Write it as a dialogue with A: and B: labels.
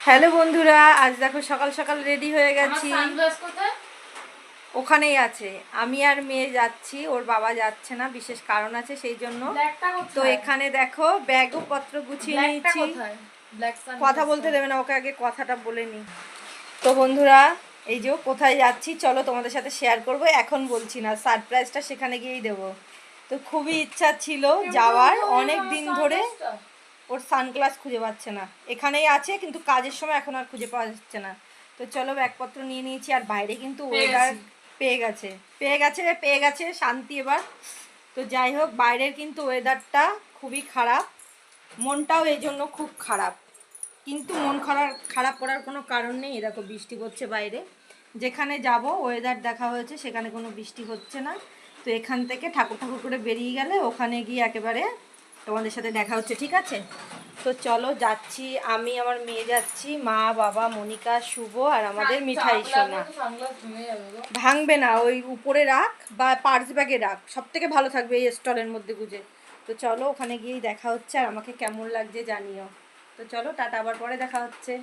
A: Hello বন্ধুরা, আজ দেখো সকাল সকাল রেডি হয়ে গেছি। ওখানেই আছে। আমি আর মেয়ে যাচ্ছি, ওর বাবা যাচ্ছে না, বিশেষ কারণ আছে সেই জন্য। তো এখানে দেখো ব্যাগও পত্র গুছিয়ে নিয়েছি। কথা বলতে দেবে না, ওকে আগে কথাটা বলে নি। তো বন্ধুরা, এই যে কোথায় যাচ্ছি চলো তোমাদের সাথে শেয়ার করব, এখন বলছি না, সারপ্রাইজটা সেখানে গিয়েই দেবো। তো খুবই ইচ্ছা ছিল যাওয়ার অনেক দিন ধরে। ওর সানগ্লাস খুঁজে পাচ্ছে না, এখানেই আছে কিন্তু কাজের সময় এখন আর খুঁজে পাওয়া যাচ্ছে না। তো চলো ব্যাগপত্র নিয়ে নিয়েছি, আর বাইরে কিন্তু ওয়েদার পেয়ে গেছে শান্তি এবার। তো যাই হোক, বাইরের কিন্তু ওয়েদারটা খুবই খারাপ, মনটাও এই জন্য খুব খারাপ। কিন্তু মন খারাপ করার কোনো কারণ নেই, এরকম বৃষ্টি পড়ছে বাইরে। যেখানে যাব ওয়েদার দেখা হয়েছে সেখানে কোনো বৃষ্টি হচ্ছে না। তো এখান থেকে ঠাকুর ঠাকুর করে বেরিয়ে গেলে ওখানে গিয়ে একেবারে তোমাদের সাথে দেখা হচ্ছে, ঠিক আছে? তো চলো যাচ্ছি, আমি আমার মেয়ে যাচ্ছি, মা বাবা মনিকা শুভ আর আমাদের মিঠাই সোনা। ভাঙবে না, ওই উপরে রাখ বা পার্স ব্যাগে রাখ, সব থেকে ভালো থাকবে এই স্টলের মধ্যে গুজে। তো চলো ওখানে গিয়েই দেখা হচ্ছে, আর আমাকে কেমন লাগছে জানিও। তো চলো টাটা, আবার পরে দেখা হচ্ছে।